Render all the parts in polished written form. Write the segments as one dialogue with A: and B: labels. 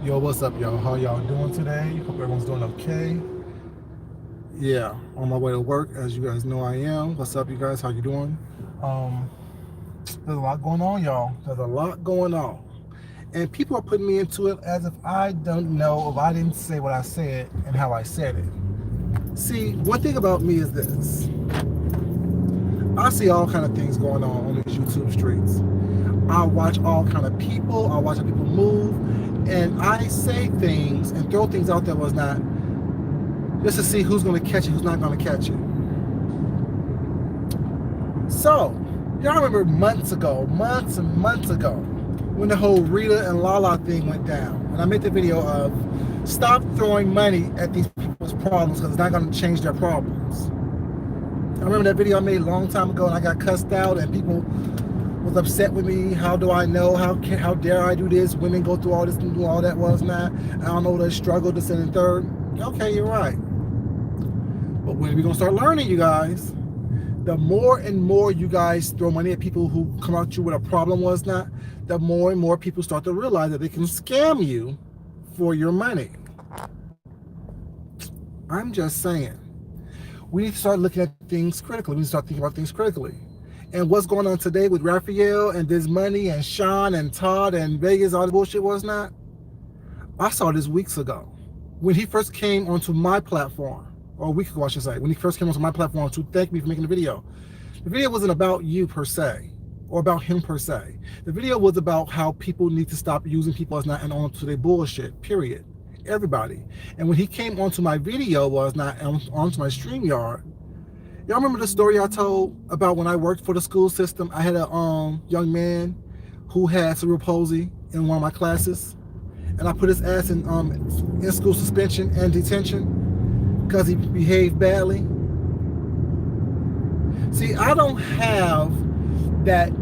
A: Yo, what's up, y'all? How y'all doing today? Hope everyone's doing okay. Yeah, on my way to work, as you guys know I am. What's up, you guys? How you doing? Um, there's a lot going on, y'all. There's a lot going on. And people are putting me into it as if I don't know if I didn't say what I said and how I said it. See, one thing about me is this. I see all kind of things going on these YouTube streets. I watch all kind of people. I watch how people move, and I say things and throw things out there was not just to see who's going to catch it, who's not going to catch it. So, y'all remember months and months ago, when the whole Rita and Lala thing went down, and I made the video of stop throwing money at these people's problems because it's not going to change their problems. I remember that video I made a long time ago, and I got cussed out, and people was upset with me. How do I know? How dare I do this? Women go through all this and do all that. Was not. I don't know the struggle, this and the third. Okay, you're right. But when are we gonna start learning, you guys? The more and more you guys throw money at people who come at you with a problem, was not, the more and more people start to realize that they can scam you for your money. I'm just saying. We need to start looking at things critically. We need to start thinking about things critically. And what's going on today with Raphael and this money and Sean and Todd and Vegas, all this bullshit was not. I saw this weeks ago. When he first came onto my platform, or a week ago I should say, when he first came onto my platform to thank me for making the video wasn't about you per se, or about him per se. The video was about how people need to stop using people as not and onto their bullshit, period. Everybody. And when he came onto my video was not onto my StreamYard, y'all remember the story I told about when I worked for the school system? I had a young man who had cerebral palsy in one of my classes, and I put his ass in school suspension and detention because he behaved badly. See, I don't have that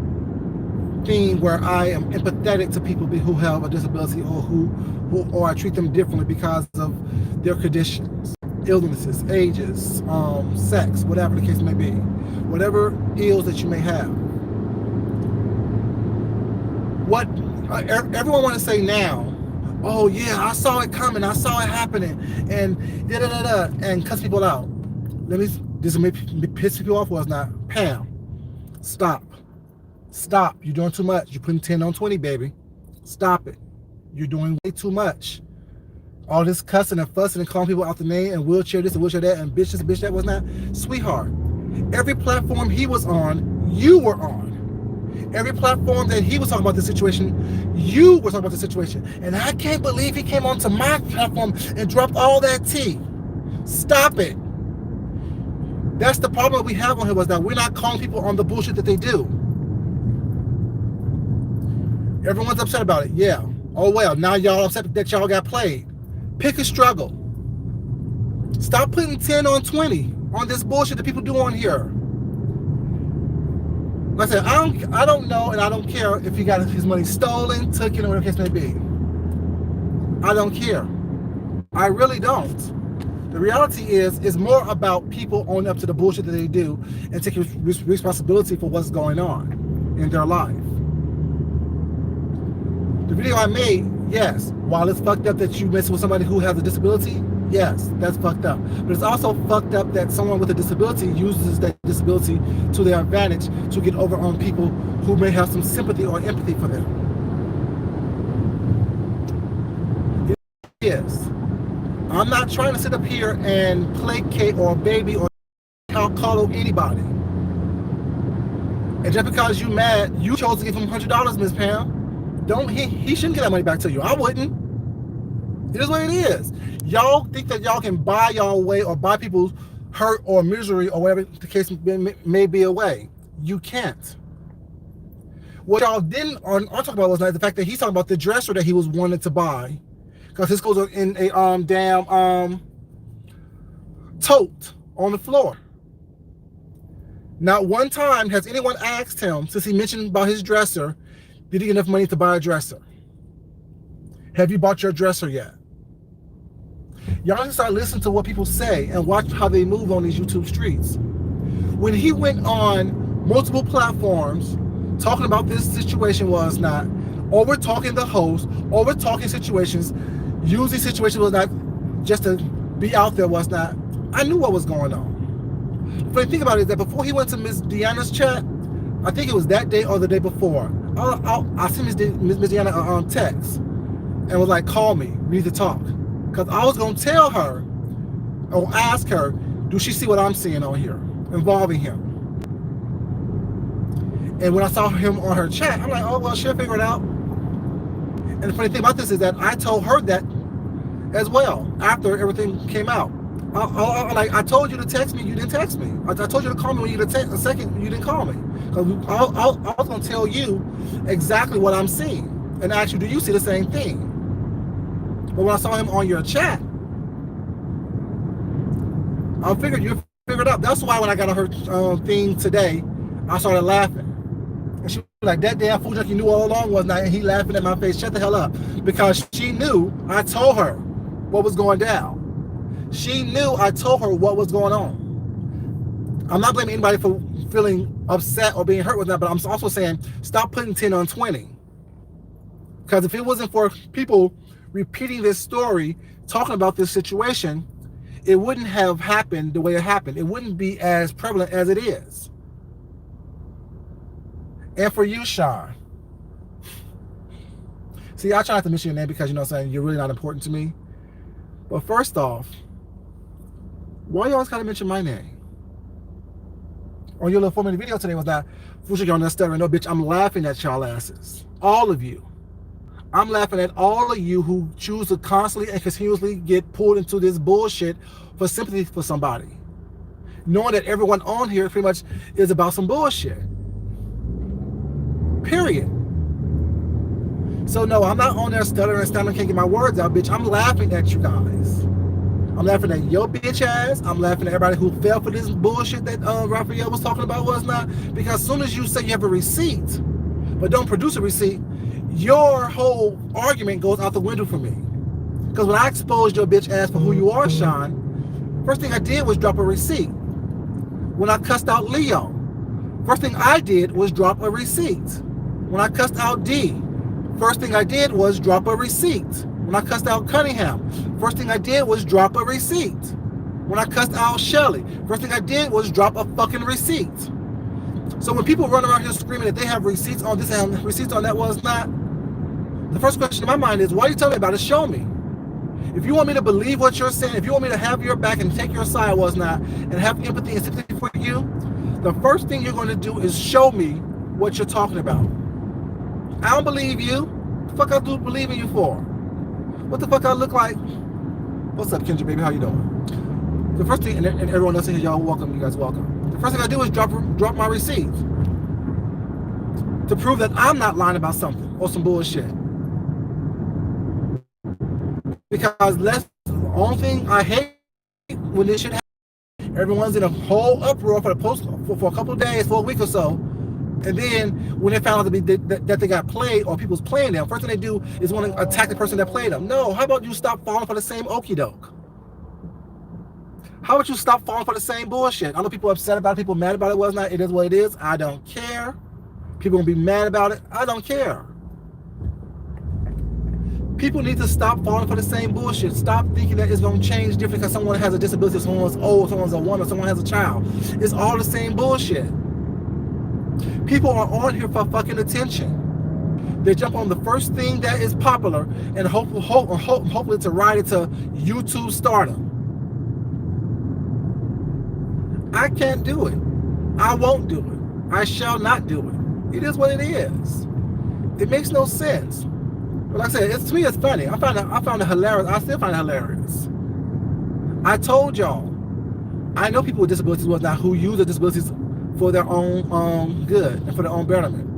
A: thing where I am empathetic to people who have a disability or I treat them differently because of their conditions, illnesses, ages, sex, whatever the case may be, whatever ills that you may have. What everyone want to say now, oh yeah, I saw it coming, I saw it happening, and and cuss people out. This may piss people off, or it's not. Pam, stop. You're doing too much. You're putting 10 on 20, baby. Stop it. You're doing way too much. All this cussing and fussing and calling people out the name and wheelchair this and wheelchair that and bitch this and bitch that was not. Sweetheart, every platform he was on, you were on. Every platform that he was talking about the situation, you were talking about the situation. And I can't believe he came onto my platform and dropped all that tea. Stop it. That's the problem that we have on here, was that we're not calling people on the bullshit that they do. Everyone's upset about it. Yeah. Oh well, now y'all upset that y'all got played. Pick a struggle. Stop putting 10 on 20 on this bullshit that people do on here. Like I said, I don't know, and I don't care if he got his money stolen, taken, or whatever the case may be. I don't care. I really don't. The reality is, it's more about people owning up to the bullshit that they do and taking responsibility for what's going on in their life. The video I made, yes, while it's fucked up that you mess with somebody who has a disability, yes, that's fucked up. But it's also fucked up that someone with a disability uses that disability to their advantage to get over on people who may have some sympathy or empathy for them. Yes. I'm not trying to sit up here and placate or baby or call anybody. And just because you mad, you chose to give him $100, Miss Pam. He shouldn't get that money back to you. I wouldn't. It is what it is. Y'all think that y'all can buy y'all way or buy people's hurt or misery or whatever the case may be away. You can't. What y'all didn't talk about was not the fact that he's talking about the dresser that he was wanting to buy, because his clothes are in a damn tote on the floor. Not one time has anyone asked him, since he mentioned about his dresser, did he get enough money to buy a dresser? Have you bought your dresser yet? Y'all need to start listening to what people say and watch how they move on these YouTube streets. When he went on multiple platforms talking about this situation was not over talking the host, over talking situations, using situations was not just to be out there was not. I knew what was going on. But the thing about it is that before he went to Miss Deanna's chat, I think it was that day or the day before, I sent Miss Deanna a text and was like, call me, we need to talk. Because I was going to tell her or ask her, do she see what I'm seeing on here involving him? And when I saw him on her chat, I'm like, oh, well, she'll figure it out. And the funny thing about this is that I told her that as well after everything came out. I told you to text me, you didn't text me. I told you to call me when you did a second, you didn't call me. I was going to tell you exactly what I'm seeing and ask you, do you see the same thing? But when I saw him on your chat, I figured you figured out. That's why when I got on her thing today, I started laughing. And she was like, that damn fool junkie knew all along was not, and he laughing at my face. Shut the hell up. Because she knew I told her what was going down. She knew I told her what was going on. I'm not blaming anybody for feeling upset or being hurt with that, but I'm also saying stop putting 10 on 20. Because if it wasn't for people repeating this story, talking about this situation, it wouldn't have happened the way it happened. It wouldn't be as prevalent as it is. And for you, Sean. See, I try not to mention your name because, you know what I'm saying, you're really not important to me. But first off, why you always gotta mention my name? On your little 4-minute video today was that, Fusha, y'all not stuttering. No, bitch, I'm laughing at y'all asses. All of you. I'm laughing at all of you who choose to constantly and continuously get pulled into this bullshit for sympathy for somebody. Knowing that everyone on here pretty much is about some bullshit. Period. So no, I'm not on there stuttering and stammering, can't get my words out, bitch. I'm laughing at you guys. I'm laughing at your bitch ass. I'm laughing at everybody who fell for this bullshit that Raphael was talking about was not. Because as soon as you say you have a receipt, but don't produce a receipt, your whole argument goes out the window for me. Because when I exposed your bitch ass for who you are, Sean, first thing I did was drop a receipt. When I cussed out Leo, first thing I did was drop a receipt. When I cussed out D, first thing I did was drop a receipt. When I cussed out Cunningham, first thing I did was drop a receipt. When I cussed out Shelly, first thing I did was drop a fucking receipt. So when people run around here screaming that they have receipts on this and receipts on that was not, the first question in my mind is, why are you telling me about it? Show me. If you want me to believe what you're saying, if you want me to have your back and take your side was not, and have empathy and sympathy for you, the first thing you're going to do is show me what you're talking about. I don't believe you. What the fuck I do believe in you for? What the fuck I look like? What's up, Kendra, baby? How you doing? The first thing, and everyone else here, y'all welcome. You guys welcome. The first thing I do is drop my receipt to prove that I'm not lying about something or some bullshit. Because that's the only thing I hate when this shit happens. Everyone's in a whole uproar for a couple of days, for a week or so. And then when they found out that they got played or people's playing them, first thing they do is want to attack the person that played them. No, how about you stop falling for the same okie doke? How about you stop falling for the same bullshit? I know people are upset about it, people mad about it, was not. It is what it is. I don't care. People gonna be mad about it. I don't care. People need to stop falling for the same bullshit. Stop thinking that it's gonna change different because someone has a disability, someone's old, someone's a woman, someone has a child. It's all the same bullshit. People are on here for fucking attention. They jump on the first thing that is popular and hopefully to ride it to YouTube stardom. I can't do it. I won't do it. I shall not do it. It is what it is. It makes no sense. But like I said, to me it's funny. I found it hilarious. I still find it hilarious. I told y'all, I know people with disabilities was not who use their disabilities for their own good and for their own betterment.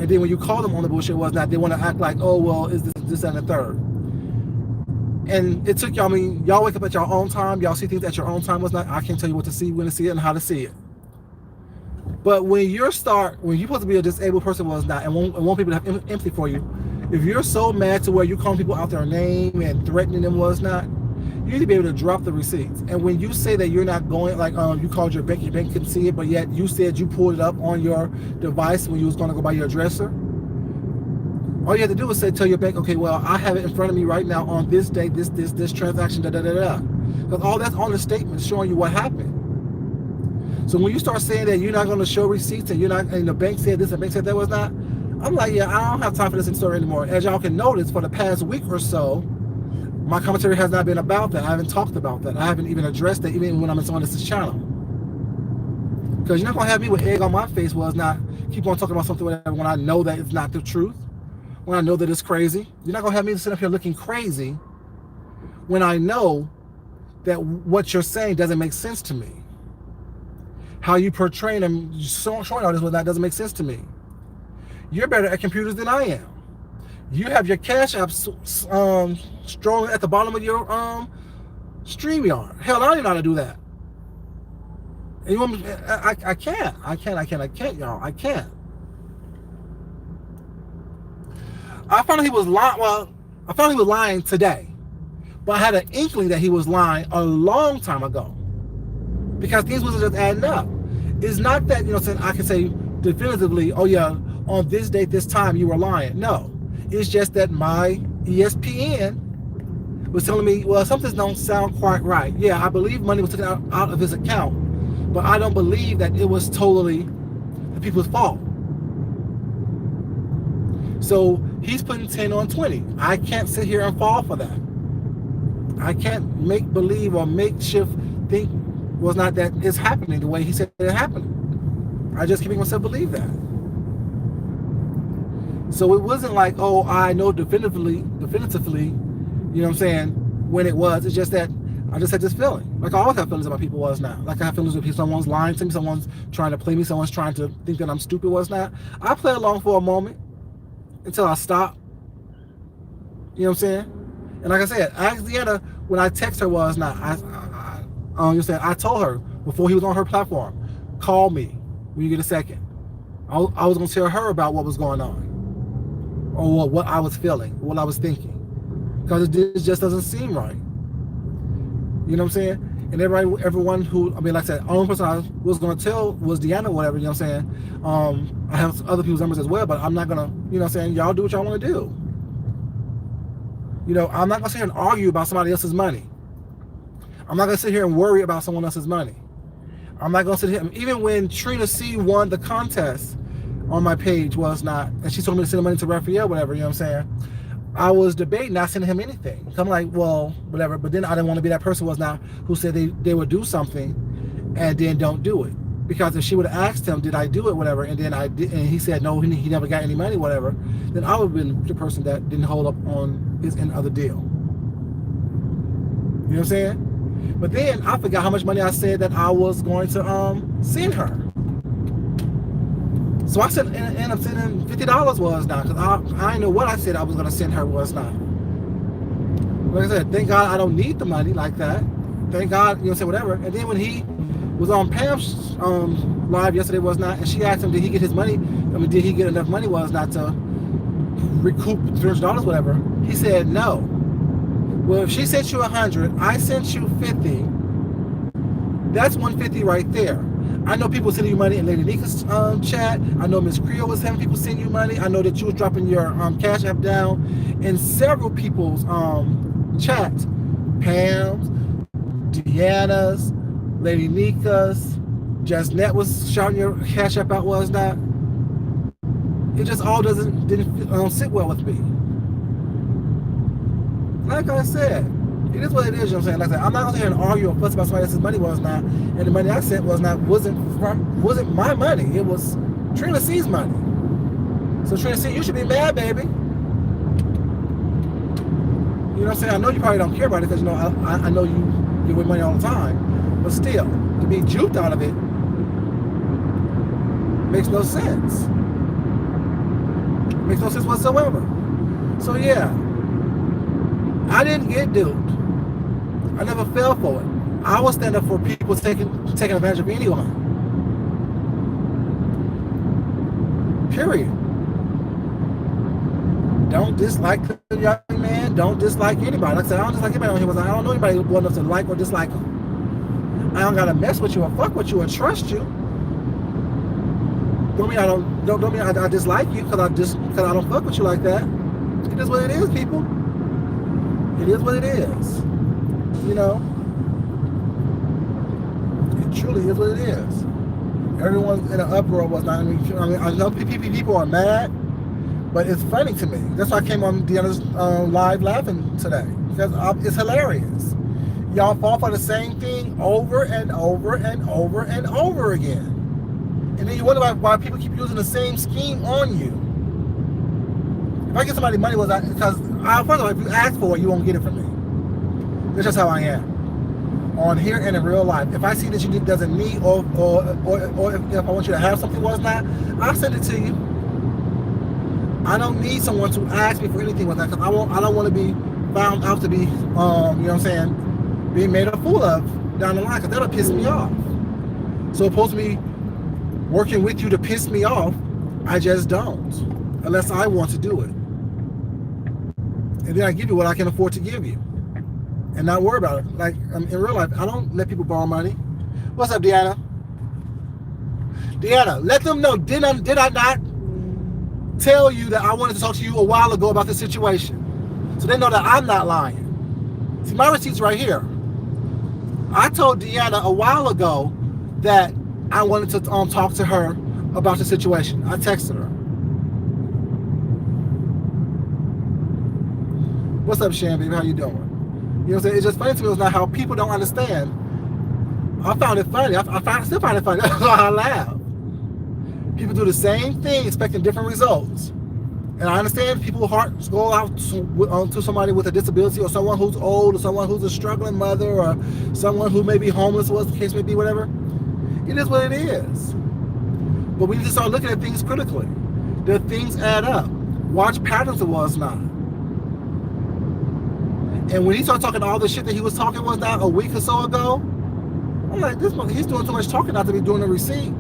A: And then when you call them on the bullshit was not, they want to act like, oh, well, is this and the third. And it took y'all, I mean, y'all wake up at your own time. Y'all see things at your own time was not. I can't tell you what to see, when to see it, and how to see it. But when you're supposed to be a disabled person was not, and want people to have empathy for you, if you're so mad to where you calling people out their name and threatening them was not, you need to be able to drop the receipts. And when you say that you're not going, like you called your bank couldn't see it, but yet you said you pulled it up on your device when you was going to go by your dresser. All you have to do is say, tell your bank, okay, well, I have it in front of me right now on this day, this transaction, da da da da. Because all that's on the statement showing you what happened. So when you start saying that you're not going to show receipts and you're not, and the bank said this and the bank said that was not, I'm like, yeah, I don't have time for this story anymore. As y'all can notice, for the past week or so, my commentary has not been about that. I haven't talked about that. I haven't even addressed that, even when I'm in someone else's channel. Because you're not going to have me with egg on my face was not keep on talking about something whatever when I know that it's not the truth, when I know that it's crazy. You're not going to have me sit up here looking crazy when I know that what you're saying doesn't make sense to me. How you portraying and showing all this with that doesn't make sense to me. You're better at computers than I am. You have your Cash App strolling at the bottom of your StreamYard. Hell, I don't even know how to do that. And you want me, I can't, y'all. I can't. I found out he was lying. Well, I found out he was lying today, but I had an inkling that he was lying a long time ago because things wasn't just adding up. It's not that, you know, I can say definitively, oh yeah, on this date, this time, you were lying. No, it's just that my ESPN was telling me, well, something don't sound quite right. Yeah, I believe money was taken out of his account, but I don't believe that it was totally the people's fault. So he's putting 10 on 20. I can't sit here and fall for that. I can't make believe or makeshift think was not that it's happening the way he said it happened. I just can't make myself believe that. So it wasn't like, oh, I know definitively, you know what I'm saying, when it was. It's just that I just had this feeling. Like I always have feelings about people was not. Like I have feelings with people, someone's lying to me, someone's trying to play me, someone's trying to think that I'm stupid was not. I play along for a moment until I stop. You know what I'm saying? And like I said, I asked Deanna when I text her was not. I told her before he was on her platform, call me when you get a second. I was going to tell her about what was going on, or what I was feeling, what I was thinking, because it just doesn't seem right. You know what I'm saying? And everyone who, I mean, like I said, the only person I was going to tell was Deanna, whatever. You know what I'm saying? I have other people's numbers as well, but I'm not going to, you know what I'm saying? Y'all do what y'all want to do. You know, I'm not going to sit here and argue about somebody else's money. I'm not going to sit here and worry about someone else's money. I'm not going to sit here. Even when Trina C won the contest on my page was not, and she told me to send the money to Raphael, whatever, you know what I'm saying? I was debating not sending him anything. I'm like, well, whatever. But then I didn't want to be that person was not who said they would do something and then don't do it. Because if she would have asked him, did I do it, whatever, and then I did, and he said no, he never got any money, whatever, then I would have been the person that didn't hold up on his end of the deal. You know what I'm saying? But then I forgot how much money I said that I was going to send her. So I said, and I'm sending $50 was not, because I didn't know what I said I was going to send her was not. Like I said, thank God I don't need the money like that. Thank God, you know, say whatever. And then when he was on Pam's live yesterday was not, and she asked him, did he get his money? I mean, did he get enough money was not to recoup $300, whatever? He said no. Well, if she sent you 100, I sent you 50. That's 150 right there. I know people sending you money in Lady Nika's chat. I know Miss Creel was having people send you money. I know that you was dropping your Cash App down in several people's chats. Pam's, Deanna's, Lady Nika's, Jasnet was shouting your Cash App out was not. It just all didn't sit well with me. Like I said, it is what it is, you know what I'm saying? Like I said, I'm not going to sit here and argue or fuss about somebody else's money was not, and the money I sent wasn't my money. It was Trina C's money. So Trina C, you should be mad, baby. You know what I'm saying? I know you probably don't care about it because, you know, I know you give away money all the time. But still, to be juked out of it makes no sense. Makes no sense whatsoever. So yeah, I didn't get duped. I never fell for it. I will stand up for people taking advantage of anyone. Period. Don't dislike the young man. Don't dislike anybody. Like I said, I don't dislike anybody on here. I don't know anybody well enough to like or dislike them. I don't gotta mess with you or fuck with you or trust you. Don't mean I dislike you because I don't fuck with you like that. It is what it is, people. It is what it is. You know, it truly is what it is. Everyone's in an uproar was not. I know people are mad, but it's funny to me. That's why I came on Deanna's live laughing today, because it's hilarious. Y'all fall for the same thing over and over and over and over again. And then you wonder why people keep using the same scheme on you. If I get somebody money, because first of all, if you ask for it, you won't get it from me. That's just how I am. On here and in real life. If I see that you doesn't need, or if I want you to have something was not, I'll send it to you. I don't need someone to ask me for anything with that, because I don't want to be found out to be, you know what I'm saying, being made a fool of down the line, because that'll piss me off. So opposed to me working with you to piss me off, I just don't, unless I want to do it. And then I give you what I can afford to give you, and not worry about it. Like in real life, I don't let people borrow money. What's up, Deanna? Deanna, let them know. Did I not tell you that I wanted to talk to you a while ago about this situation, so they know that I'm not lying? See, my receipt's right here. I told Deanna a while ago that I wanted to talk to her about the situation. I texted her. What's up, Shan, baby? How you doing? You know what I'm saying? It's just funny to me. It's not how people don't understand. I found it funny. I still find it funny. That's why I laugh. People do the same thing, expecting different results. And I understand people's hearts go out to somebody with a disability, or someone who's old, or someone who's a struggling mother, or someone who may be homeless, whatever the case may be, whatever. It is what it is. But we need to start looking at things critically. The things add up. Watch patterns of what's not. And when he started talking all the shit that he was talking was not a week or so ago, I'm like, he's doing too much talking not to be doing a receipt.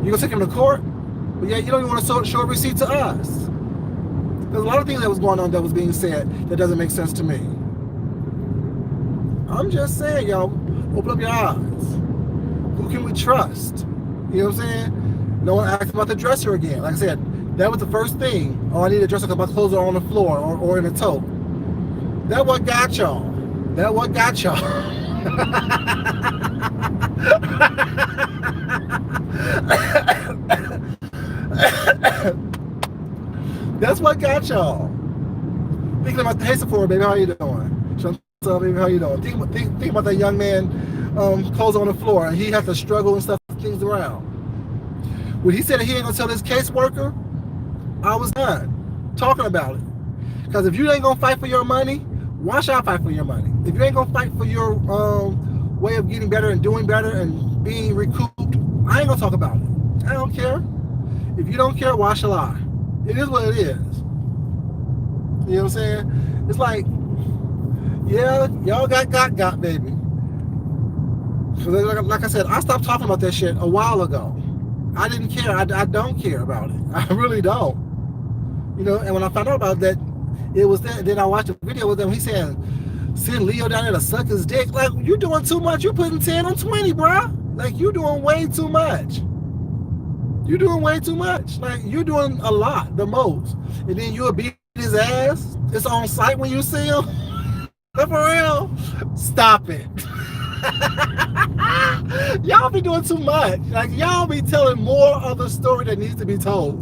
A: You gonna take him to court? But yeah, you don't even want to show a receipt to us. There's a lot of things that was going on that was being said that doesn't make sense to me. I'm just saying, y'all, open up your eyes. Who can we trust? You know what I'm saying? No one asked about the dresser again. Like I said, that was the first thing. Oh, I need a dresser because my clothes are on the floor or in a tote. That what got y'all. That what got y'all. That's what got y'all. Thinking about the, hey Sephora, baby, how you doing? Chantal, baby, how you doing? Think about that young man, clothes on the floor, and he had to struggle and stuff things around. When he said that he ain't gonna tell his caseworker, I was done talking about it. Because if you ain't gonna fight for your money, why should I fight for your money? If you ain't gonna fight for your way of getting better and doing better and being recouped, I ain't gonna talk about it. I don't care. If you don't care, why should I? It is what it is. You know what I'm saying? It's like, yeah, y'all got, baby. So like I said, I stopped talking about that shit a while ago. I didn't care. I don't care about it. I really don't. You know, and when I found out about that, it was that. Then I watched a video with him. He's saying, send Leo down there to suck his dick. Like, you're doing too much. You're putting 10 on 20, bruh. Like, you're doing way too much. You're doing way too much. Like, you're doing a lot, the most. And then you'll beat his ass. It's on site when you see him. But for real, stop it. Y'all be doing too much. Like, y'all be telling more of the story that needs to be told.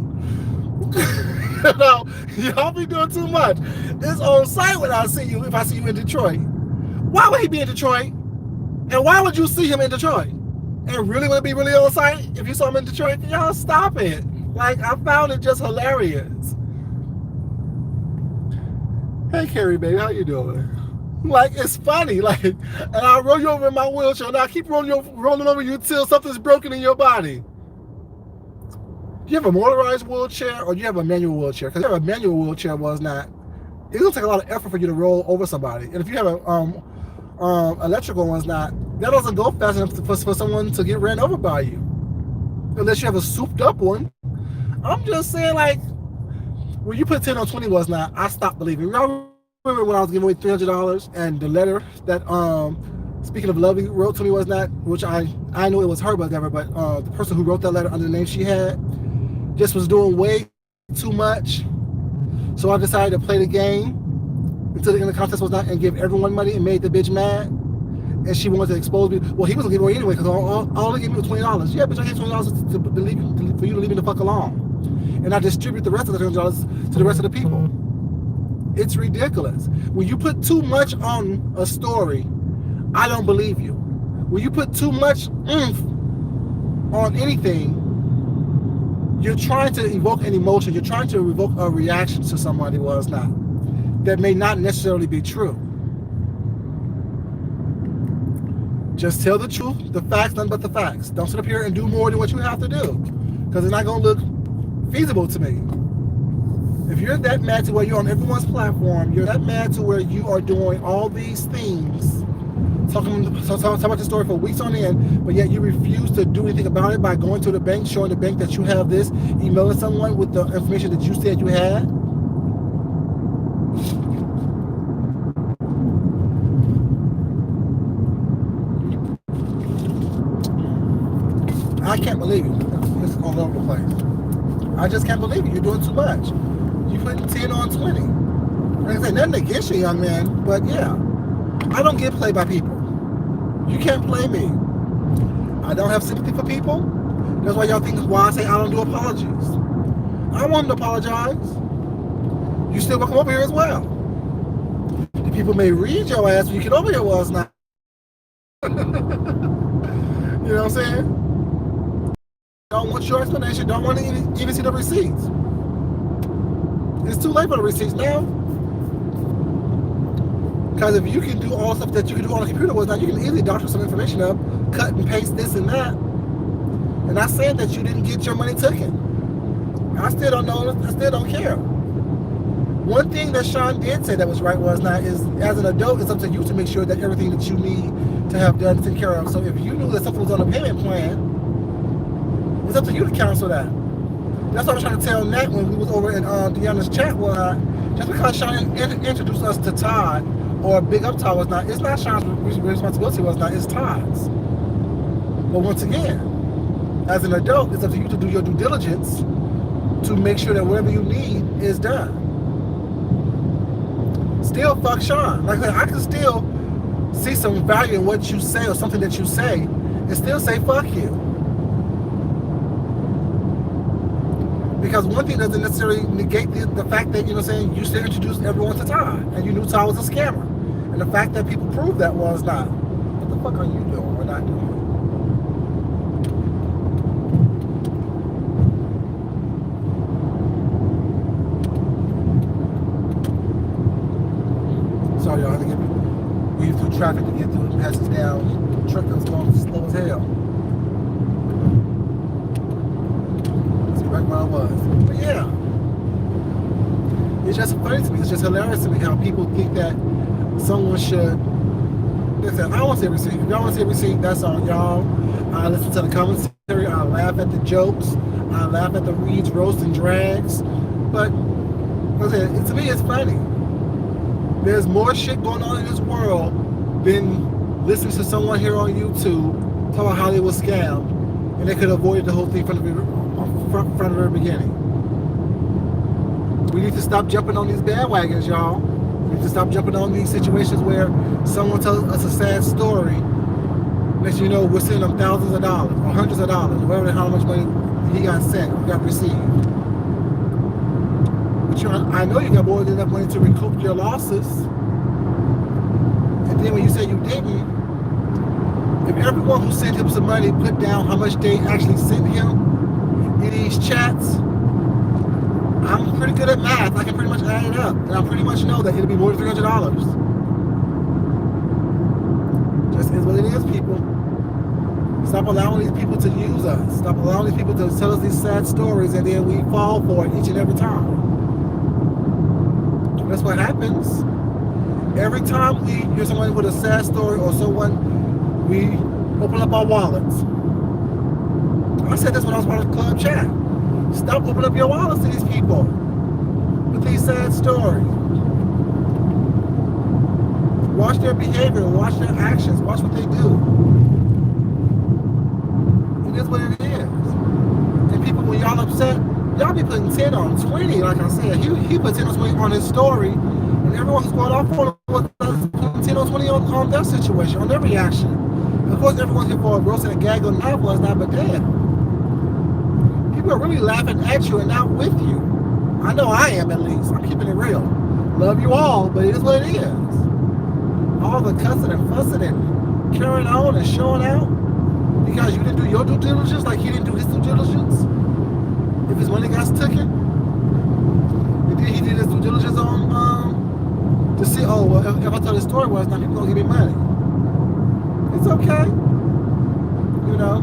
A: You know, y'all be doing too much. It's on site when I see you, if I see you in Detroit. Why would he be in Detroit? And why would you see him in Detroit? And really want to be really on site if you saw him in Detroit? Y'all stop it. Like, I found it just hilarious. Hey, Carrie, baby, how you doing? Like, it's funny. Like, and I'll roll you over in my wheelchair, and I'll keep rolling over you till something's broken in your body. Do you have a motorized wheelchair or do you have a manual wheelchair? Because if you have a manual wheelchair, it's gonna take a lot of effort for you to roll over somebody. And if you have a electrical one's not, that doesn't go fast enough for someone to get ran over by you. Unless you have a souped up one. I'm just saying, like, when you put 10 on 20 was not, I stopped believing. Y'all remember when I was giving away $300 and the letter that Speaking of love, he wrote to me was not, which I knew it was her, but never. But the person who wrote that letter under the name she had just was doing way too much. So I decided to play the game until the end of the contest was not and give everyone money and made the bitch mad. And she wanted to expose me. Well, he was gonna give away anyway because all he gave me was $20. Yeah, bitch, I gave $20 for you to leave me the fuck alone. And I distribute the rest of the $20 to the rest of the people. It's ridiculous. When you put too much on a story, I don't believe you. When you put too much oomph on anything, you're trying to evoke an emotion. You're trying to evoke a reaction to somebody was not. That may not necessarily be true. Just tell the truth, the facts, nothing but the facts. Don't sit up here and do more than what you have to do. Because it's not going to look feasible to me. If you're that mad to where you're on everyone's platform, you're that mad to where you are doing all these things, talking about the story for weeks on end, but yet you refuse to do anything about it by going to the bank, showing the bank that you have this, emailing someone with the information that you said you had. I can't believe you. It's all over the place. I just can't believe you. You're doing too much. You putting 10 on 20. Like I said, nothing against you, young man, but yeah, I don't get played by people. You can't play me. I don't have sympathy for people. That's why y'all think why I say I don't do apologies. I want to apologize. You still welcome over here as well. The people may read your ass when you get over here was not. You know what I'm saying? Don't want your explanation. Don't want to even see the receipts. It's too late for the receipts now. Because if you can do all the stuff that you can do on the computer was now, you can easily doctor some information up, cut and paste this and that. And not saying that you didn't get your money taken. I still don't know. I still don't care. One thing that Sean did say that was right was not is as an adult, it's up to you to make sure that everything that you need to have done is taken care of. So if you knew that something was on a payment plan, it's up to you to cancel that. That's what I was trying to tell Nat when we was over in Deanna's chat. Well, just because Sean introduced us to Todd or Big Up Todd was not, it's not Sean's responsibility was not, it's Todd's. But once again, as an adult, it's up to you to do your due diligence to make sure that whatever you need is done. Still fuck Sean. Like I said, I can still see some value in what you say or something that you say and still say fuck you. Because one thing doesn't necessarily negate the fact that, you know what I'm saying, you still introduced everyone to Todd and you knew Todd was a scammer. And the fact that people proved that was not. What the fuck are you doing or not doing? Sorry, y'all, I had to weave through traffic to get through and pass this down. The truck that was going slow as hell. That's right where I was. But yeah. It's just funny to me. It's just hilarious to me how people think that someone should. Listen, I don't want to see a receipt. If y'all want to see a receipt, that's on y'all. I listen to the commentary. I laugh at the jokes. I laugh at the reads, roasts, and drags. But like I said, to me, it's funny. There's more shit going on in this world than listening to someone here on YouTube talk about how they were scammed and they could have avoided the whole thing from the very beginning. We need to stop jumping on these bandwagons, y'all. We need to stop jumping on these situations where someone tells us a sad story. Next thing you know, we're sending them thousands of dollars or hundreds of dollars, whatever how much money he got sent, got received. I know you got more than enough money to recoup your losses. And then when you say you didn't, if everyone who sent him some money put down how much they actually sent him in these chats, I'm pretty good at math. I can pretty much add it up. And I pretty much know that it'll be more than $300. Just is what it is, people. Stop allowing these people to use us. Stop allowing these people to tell us these sad stories and then we fall for it each and every time. That's what happens. Every time we hear somebody with a sad story or someone, we open up our wallets. I said this when I was part of the club chat. Stop opening up your wallets to these people with these sad stories. Watch their behavior, watch their actions, watch what they do. It is what it is. And people, when y'all upset, y'all be putting 10 on 20, like I said. He put 10 on 20 on his story, and everyone who's going off on it was putting 10 on 20 on their situation, on their reaction. Of course, everyone's here for a roast and a gag on knife was not, but damn. People are really laughing at you and not with you. I know I am, at least. I'm keeping it real. Love you all, but it is what it is. All the cussing and fussing and carrying on and showing out because you didn't do your due diligence like he didn't do his due diligence. If his money got taken, he did his due diligence on to see, oh, well, if I tell the story was now people gonna give me money. It's okay. You know.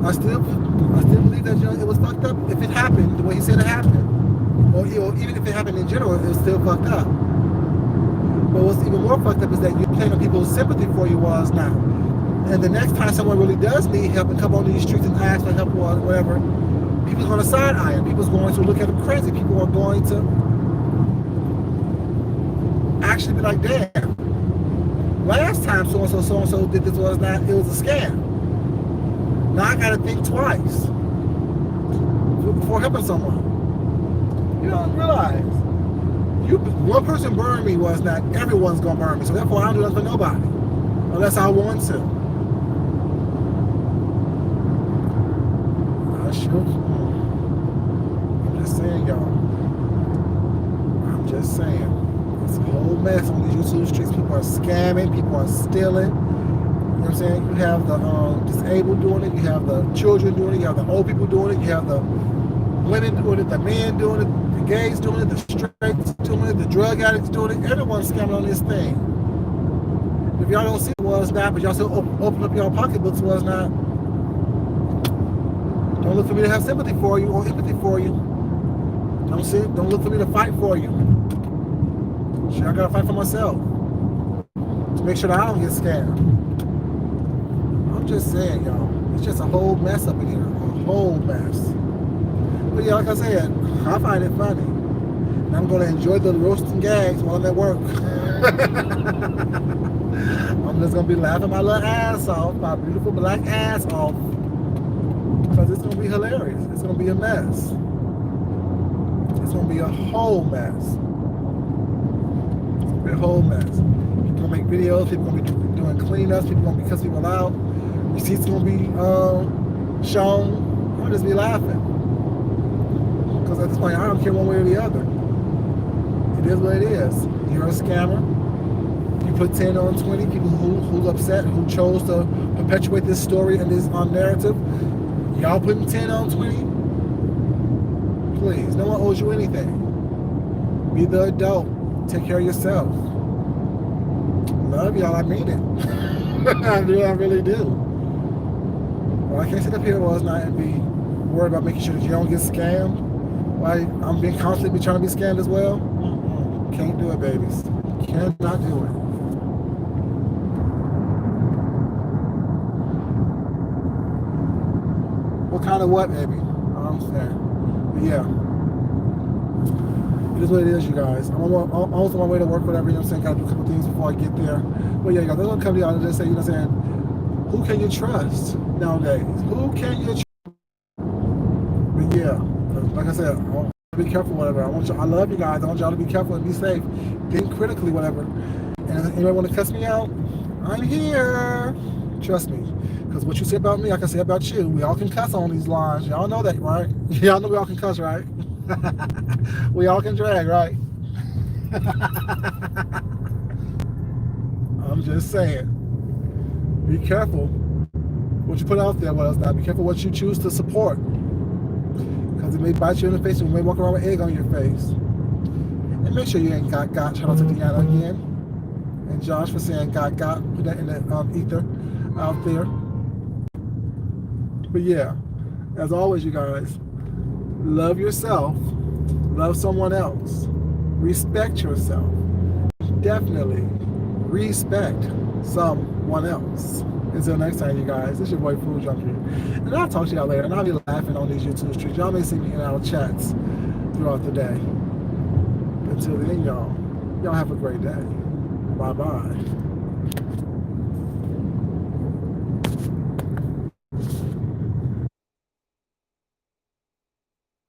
A: I still believe that, you know, it was fucked up if it happened the way he said it happened. Or even if it happened in general, it was still fucked up. But what's even more fucked up is that you're playing on people's sympathy for you was now. And the next time someone really does need help and come on these streets and ask for help or whatever, people's going to side-eye him. People's going to look at him crazy. People are going to actually be like, damn, last time so-and-so did this was not, it was a scam. Now I got to think twice before helping someone. You don't realize. One person burned me was not, everyone's going to burn me. So therefore, I don't do that for nobody. Unless I want to. I should. I'm just saying, y'all. I'm just saying. It's a whole mess on these YouTube streets. People are scamming. People are stealing. You know what I'm saying? You have the disabled doing it. You have the children doing it. You have the old people doing it. You have the women doing it. The men doing it. The gays doing it. The straights doing it. The drug addicts doing it. Everyone's scamming on this thing. If y'all don't see it was not, but y'all still open up your pocketbooks was not, don't look for me to have sympathy for you or empathy for you. Don't look for me to fight for you. Shit, I gotta fight for myself to make sure that I don't get scammed. I'm just saying, y'all, it's just a whole mess up in here, a whole mess. But yeah, like I said, I find it funny. And I'm gonna enjoy the roasting gags while I'm at work. I'm just gonna be laughing my little ass off, my beautiful black ass off, because it's gonna be hilarious. It's gonna be a mess. It's gonna be a whole mess. It's gonna be a whole mess. People gonna make videos. People gonna be doing cleanups. People gonna be cussing people out. Receipts gonna be shown. I'll just be laughing, because at this point I don't care one way or the other. It is what it is. You're a scammer. You put 10 on 20 people who's upset, who chose to perpetuate this story and this narrative. Y'all putting 10 on 20? Please, no one owes you anything. Be the adult. Take care of yourself. Love y'all, I mean it. I really do. Well, I can't sit up here last night and be worried about making sure that you don't get scammed. Why I'm being constantly trying to be scammed as well. Can't do it, babies. Cannot do it. What kind of what, baby? I don't understand. But yeah. It is what it is, you guys. I'm almost on my way to work, whatever, you know what I'm saying? Gotta do a couple things before I get there. But yeah, you guys, there's gonna come to y'all and just say, you know what I'm saying? Who can you trust nowadays? Who can you trust? But yeah, like I said, I want to be careful, whatever. I love you guys. I want y'all to be careful and be safe. Think critically, whatever. And if anybody want to cuss me out, I'm here. Trust me. Because what you say about me, I can say about you. We all can cuss on these lines. Y'all know that, right? Y'all know we all can cuss, right? We all can drag, right? I'm just saying. Be careful what you put out there. What else not? Be careful what you choose to support. Because it may bite you in the face and you may walk around with egg on your face. And make sure you ain't got. Shout out to Deanna again. And Josh for saying got. Put that in the ether out there. But yeah, as always, you guys, love yourself, love someone else, respect yourself, definitely respect someone else. Until next time, you guys, this is your boy Food Junkie, and I'll talk to y'all later, and I'll be laughing on these YouTube streets. Y'all may see me in our chats throughout the day. Until then, y'all, Y'all have a great day. Bye bye.